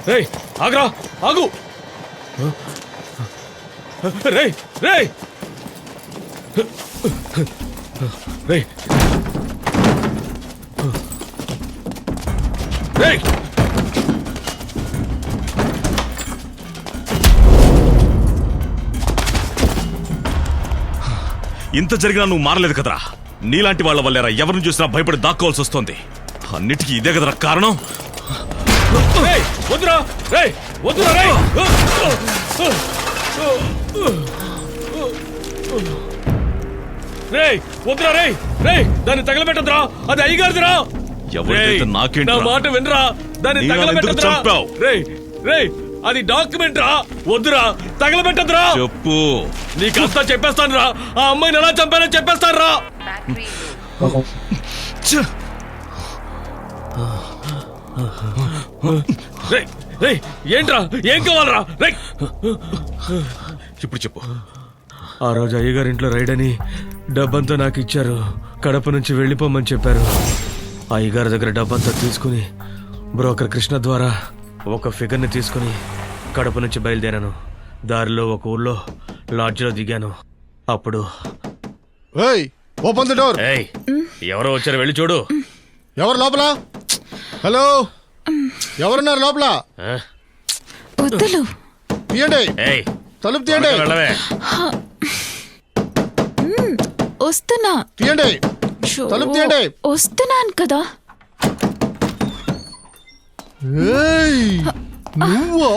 రేయ్ ఆగ్రా ఆగు. రేయ్ రేయ్ రేయ్ రేయ్ ఇంత జరిగినా నువ్వు మారలేదు కదరా. నీలాంటి వాళ్ళ వల్లేరా ఎవరిని చూసినా భయపడి దాక్కోవాల్సి వస్తుంది. అన్నిటికీ ఇదే కదరా కారణం. వద్దురా రేయ్ వద్దురా రేయ్. రేయ్ వద్దురా రేయ్ రేయ్ దాన్ని తగలబెట్టద్దురా, అది అయ్యగారిదిరా. ఎవరైతే నాకేంటి, నా మాట వినరా, దాన్ని తగలబెట్టద్దురా. రేయ్ రేయ్ అది డాక్యుమెంట్ రా, వద్దురా తగలబెట్టద్దురా. చెప్పు. నీకంతా చెప్పేస్తాను రా, ఆ అమ్మాయిని ఎలా చంపానో చెప్పేస్తాను రా. రేయ్ రేయ్ ఏంట్రా, ఏం కావాలరా? రేయ్ ఇప్పుడు చెప్పు. ఆ రోజు అయ్యగారింట్లో రైడ్ అని డబ్బంతా నాకు ఇచ్చారు. కడప నుంచి వెళ్ళిపోమని చెప్పారు. అయ్యగారి దగ్గర డబ్బంతా తీసుకుని బ్రోకర్ కృష్ణ ద్వారా ఒక ఫిగర్ని తీసుకుని కడప నుంచి బయలుదేరాను. దారిలో ఒక ఊర్లో లాడ్జ్లో దిగాను. అప్పుడు ఓపెన్ ది డోర్. ఎవరో వచ్చారు, వెళ్ళి చూడు. ఎవరు లోపల? హలో, ఎవరున్నారు లోపల? తీయండి, తలుపు తీయండి. వస్తున్నా. తీయండి, తలుపు తీయండి. వస్తున్నాను కదా. నువ్వా?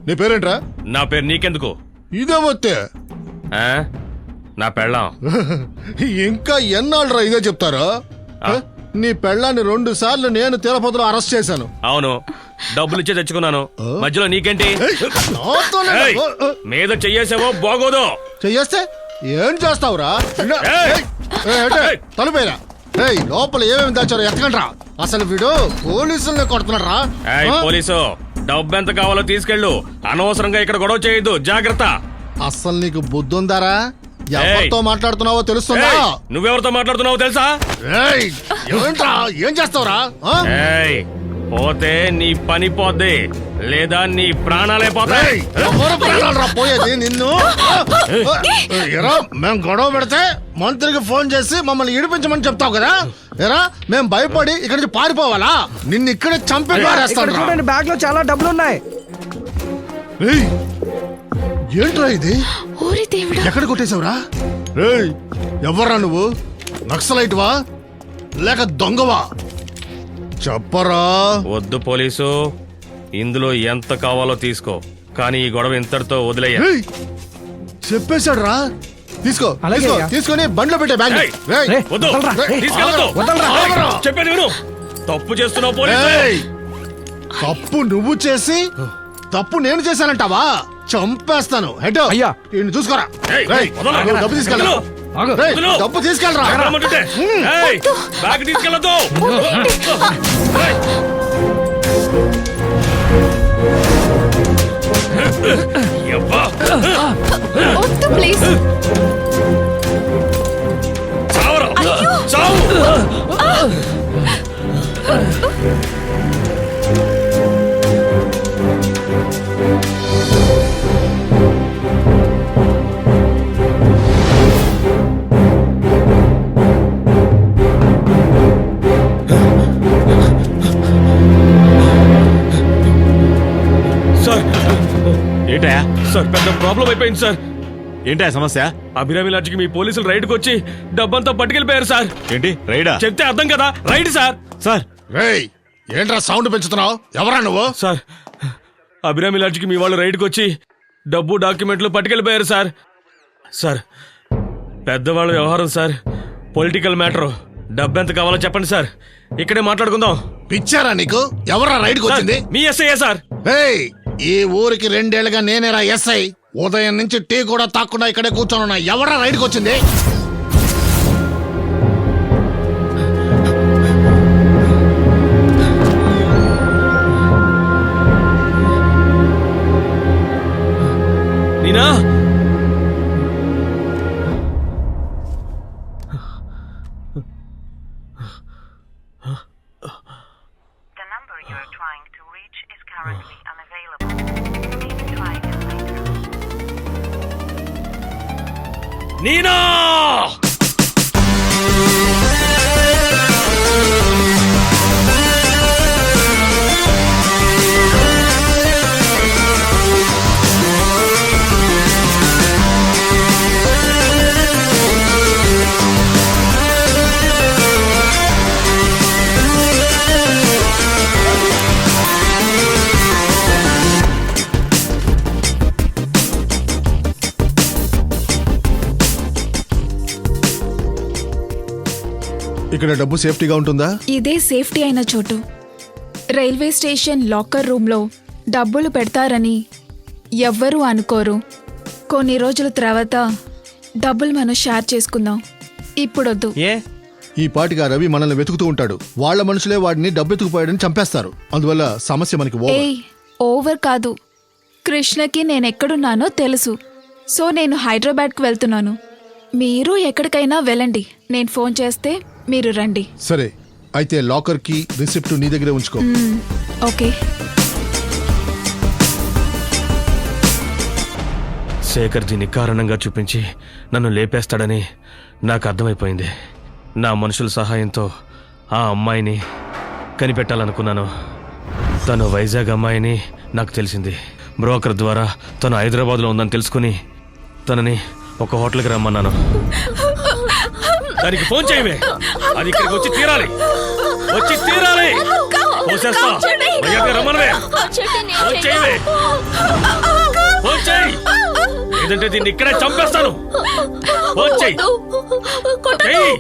నీ పేరేంట్రా? నా పేరు నీకెందుకు? ఇదే వస్తే నా పెళ్ళాం. ఇంకా ఎన్నాళ్ళరా ఇదే చెప్తారా? నీ పెళ్ళాన్ని 2 సార్లు నేను తిరుపతిలో అరెస్ట్ చేశాను. అవును, డబ్బులు ఇచ్చే తెచ్చుకున్నాను. మధ్యలో నీకేంటి? మీద చెయ్యేసావో బాగోదు. చెయ్యేస్తే ఏం చేస్తావురా? తలుపేరా. లోపల ఏమేమి దాచారో ఎత్తకండ్రా. అసలు వీడు పోలీసుల్ని కొడుతున్నాడు రా. పోలీసు డబ్బు ఎంత కావాలో తీసుకెళ్ళు. అనవసరంగా ఇక్కడ గొడవ చేయొద్దు, జాగ్రత్త. అసలు నీకు బుద్ధి ఉందారా? ఎవరితో మాట్లాడుతున్నావో తెలుస్తుందా? నువ్వెవరితో మాట్లాడుతున్నావో తెలుసా? ఏం చేస్తావురా? పోతే నీ పని పోద్ది, లేదా నీ ప్రాణాలే పోతాయి. ఎవరు ప్రాణాలు రా పోయేది? నిన్ను ఎరా మేము గొడవ పెడితే మంత్రికి ఫోన్ చేసి మమ్మల్ని ఇడిపించమని చెప్తావు కదా? ఎరా మేము భయపడి ఇక్కడి నుంచి పారిపోవాలా? నిన్ను ఇక్కడే చంపి పారేస్తాను. బ్యాగ్ లో చాలా డబ్బులు ఉన్నాయి. ఏంట్రా ఇది? ఎక్కడ కొట్టేశావురా? ఎవర్రా నువ్వు? నక్సలైట్ వా లేక దొంగవా? చెప్పరా. వద్దు పోలీసు, ఇందులో ఎంత కావాలో తీసుకో, కానీ ఈ గొడవ ఇంతటితో వదిలేయ. చెప్పేశాడు రా. తీసుకో, తీసుకొని బండ్లో పెట్టే బ్యాగ్. చెప్పేది విను. తప్పు చేస్తున్నావు పోలీసు. తప్పు నువ్వు చేసి తప్పు నేను చేశానంటావా? చంపేస్తాను. హెడ్ అయ్యా చూసుకోరా. డబ్బు తీసుకెళ్ళరా. డబ్బు తీసుకెళ్ళరా. బ్యాగ్ తీసుకెళ్ళదు. ప్లీజ్ చావరా, చావు. ఏంటా సార్, పెద్ద ప్రాబ్లం అయిపోయింది సార్. ఏంటా సమస్య? అభిరామి లాడ్జికి మీ పోలీసులు రైడ్కి వచ్చి డబ్బంతా పట్టుకెళ్ళిపోయారు సార్. ఏంటి రైడా? చెప్తే అర్థం కదా, రైడ్ సార్. సార్ ఏంట్రా సౌండ్ పెంచుతున్నావు? ఎవరా నువ్వు? సార్, అభిరామి లాడ్జికి మీ వాళ్ళు రైడ్కి వచ్చి డబ్బు డాక్యుమెంట్లు పట్టుకెళ్ళిపోయారు సార్. సార్, పెద్దవాళ్ళ వ్యవహారం సార్, పొలిటికల్ మ్యాటర్. డబ్బు ఎంత కావాలో చెప్పండి సార్, ఇక్కడే మాట్లాడుకుందాం. పిచ్చారా నీకు? ఎవరా రైడ్కి వచ్చింది? మీ ఎస్ఐ సార్. ఈ ఊరికి 2 ఏళ్లుగా నేనేరా ఎస్ఐ. ఉదయం నుంచి టీ కూడా తాకుండా ఇక్కడే కూర్చొని ఎవరా రైడ్కి వచ్చింది? Neena? currently unavailable. Please try again later. Neena ఇక్కడ డబ్బు సేఫ్టీగా ఉంటుందా? ఇదే సేఫ్టీ అయిన చోటు. రైల్వే స్టేషన్ లాకర్ రూమ్లో డబ్బులు పెడతారని ఎవ్వరూ అనుకోరు. కొన్ని రోజుల తర్వాత డబ్బులు మనం షేర్ చేసుకుందాం. ఇప్పుడొద్దు. ఏ ఈ పాటిగా రవి మనల్ని వెతుకుతూ ఉంటాడు. వాళ్ళ మనుషులే వాడిని డబ్బు ఎత్తుకుపోయాడని చంపేస్తారు. అందువల్ల సమస్య మనకి ఓవర్. ఏయ్, ఓవర్ కాదు. కృష్ణకి నేనెక్కడున్నానో తెలుసు. సో నేను హైదరాబాద్కు వెళ్తున్నాను. మీరు ఎక్కడికైనా వెళ్ళండి. నేను ఫోన్ చేస్తే మీరు రండి. సరే, అయితే లాకర్ కి రిసిప్ట్ నీ దగ్గరే ఉంచుకో. ఓకే. శేఖర్ దీన్ని కారణంగా చూపించి నన్ను లేపేస్తాడని నాకు అర్థమైపోయింది. నా మనుషుల సహాయంతో ఆ అమ్మాయిని కనిపెట్టాలనుకున్నాను. తను వైజాగ్ అమ్మాయిని నాకు తెలిసింది. బ్రోకర్ ద్వారా తను హైదరాబాద్లో ఉందని తెలుసుకుని తనని ఒక హోటల్కి రమ్మన్నాను. దానికి ఫోన్ చేయవే, అది ఇక్కడికి వచ్చి తీరాలి. పోసేస్తా. మర్యాదగా రమ్మనవే. ఫోన్ చేయవే. ఫోన్ చేయి, లేదంటే దీన్ని ఇక్కడే చంపేస్తాను. ఫోన్ చేయి. చెయ్యి.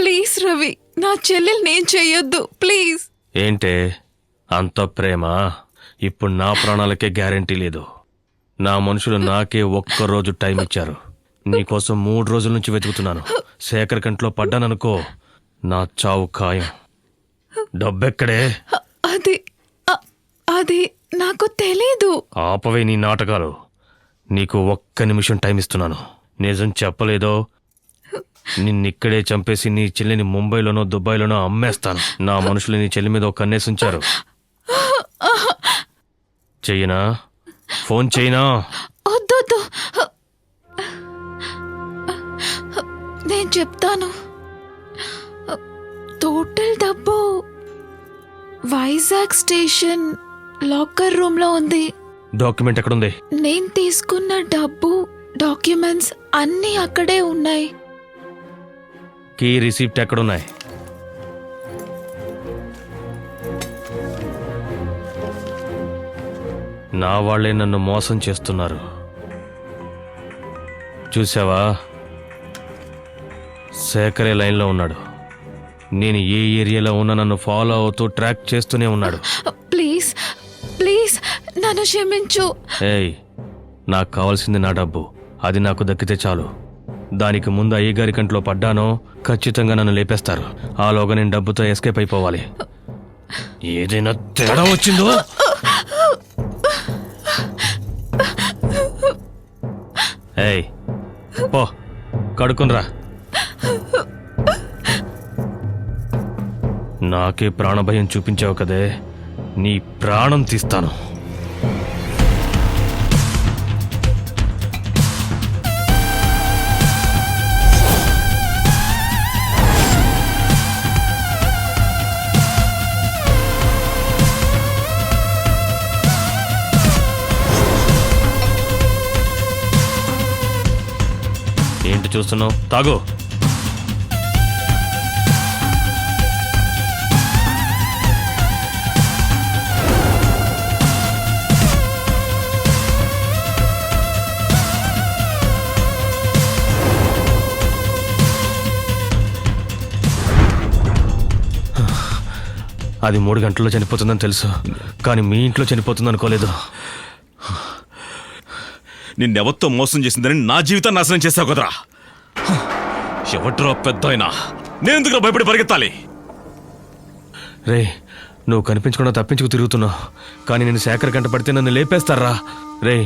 ప్లీజ్ రవి, నా చెల్లెలు నేను చెయ్యొద్దు ప్లీజ్. ఏంటే అంత ప్రేమ? ఇప్పుడు నా ప్రాణాలకే గ్యారెంటీ లేదు. నా మనుషులు నాకే ఒక్కరోజు టైం ఇచ్చారు. నీకోసం 3 రోజుల నుంచి వెతుకుతున్నాను. శేఖర్ కంట్లో పడ్డాననుకో, నా చావు ఖాయం. డబ్బెక్కడే? అది నాకు తెలీదు. ఆపవే నీ నాటకాలు. నీకు 1 నిమిషం టైం ఇస్తున్నాను. నిజం చెప్పలేదో నిన్నిక్కడే చంపేసి నీ చెల్లిని ముంబైలోనో దుబాయ్లోనో అమ్మేస్తాను. నా మనుషులు నీ చెల్లి మీద ఒక కన్నేసి ఉంచారు. చెయ్యనా? ఫోన్ చేయనా? వద్దొద్దు, నేను చెప్తాను. టోటల్ డబ్బు వైజాగ్ స్టేషన్ లాకర్ రూమ్ లో ఉంది. డాక్యుమెంట్ ఎక్కడుంది? నేను తీసుకున్న డబ్బు డాక్యుమెంట్స్ అన్నీ అక్కడే ఉన్నాయి. కీ రిసిప్ట్ ఎక్కడున్నాయి? నా వాళ్ళే నన్ను మోసం చేస్తున్నారు. చూసావా? శేఖరే లైన్లో ఉన్నాడు. నేను ఏ ఏరియాలో ఉన్నా నన్ను ఫాలో అవుతూ ట్రాక్ చేస్తూనే ఉన్నాడు. ప్లీజ్ ప్లీజ్ నన్ను క్షమించు. ఏయ్, నాకు కావాల్సింది నా డబ్బు. అది నాకు దక్కితే చాలు. దానికి ముందు అయ్యగారి కంట్లో పడ్డానో ఖచ్చితంగా నన్ను లేపేస్తారు. ఆలోగా నేను డబ్బుతో ఎస్కేప్ అయిపోవాలి. ఏదైనా తేడా వచ్చిందో ఏయ్ పో, కడుక్కునరా. నాకే ప్రాణభయం చూపించావు కదే, నీ ప్రాణం తీస్తాను. ఏంటి చూస్తున్నావు? తాగు. అది 3 గంటల్లో చనిపోతుందని తెలుసు, కానీ మీ ఇంట్లో చనిపోతుంది అనుకోలేదు. నిన్నెవరితో మోసం చేసిందని నా జీవితాన్ని నాశనం చేసావు కదరా. ఎవట్రా పెద్ద అయినా నేనెందుకు భయపడి పరిగెత్తాలి? రే, నువ్వు కనిపించకుండా తప్పించుకు తిరుగుతున్నావు, కానీ నేను శేఖర్ కంట పడితే నన్ను లేపేస్తారా. రే,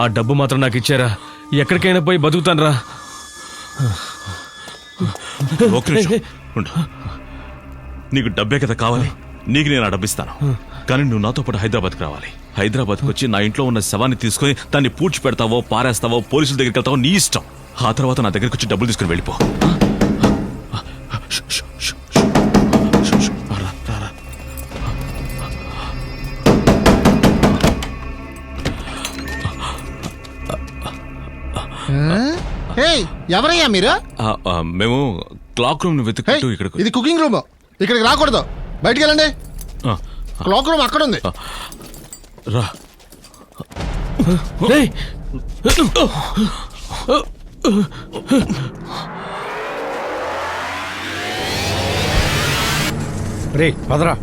ఆ డబ్బు మాత్రం నాకు ఇచ్చారా, ఎక్కడికైనా పోయి బతుకుతానరా. ఒక్క నిమిషం ఉండు. నీకు డబ్బే కదా కావాలి, నీకు నేను ఆ డబ్బిస్తాను కానీ నువ్వు నాతో పాటు హైదరాబాద్కి రావాలి హైదరాబాద్కి వచ్చి నా ఇంట్లో ఉన్న శవాన్ని తీసుకొని దాన్ని పూడ్చి పెడతావో పారేస్తావో పోలీసుల దగ్గరికి వెళ్తావో నీ ఇష్టం ఆ తర్వాత నా దగ్గరికి వచ్చి డబ్బులు తీసుకుని వెళ్ళిపో రా, రా, రా. ఏయ్, ఎవరయ్యా మీరు? మేము క్లాక్ రూమ్ ఏయ్, వెతుకుంటూ ఇక్కడికి ఇది కుకింగ్ రూమ్, ఇక్కడికి రాకూడదు, బయటికి వెళ్ళండి. ఆ, క్లాక్ రూమ్ అక్కడ ఉంది. రా రేయ్! రే పదరా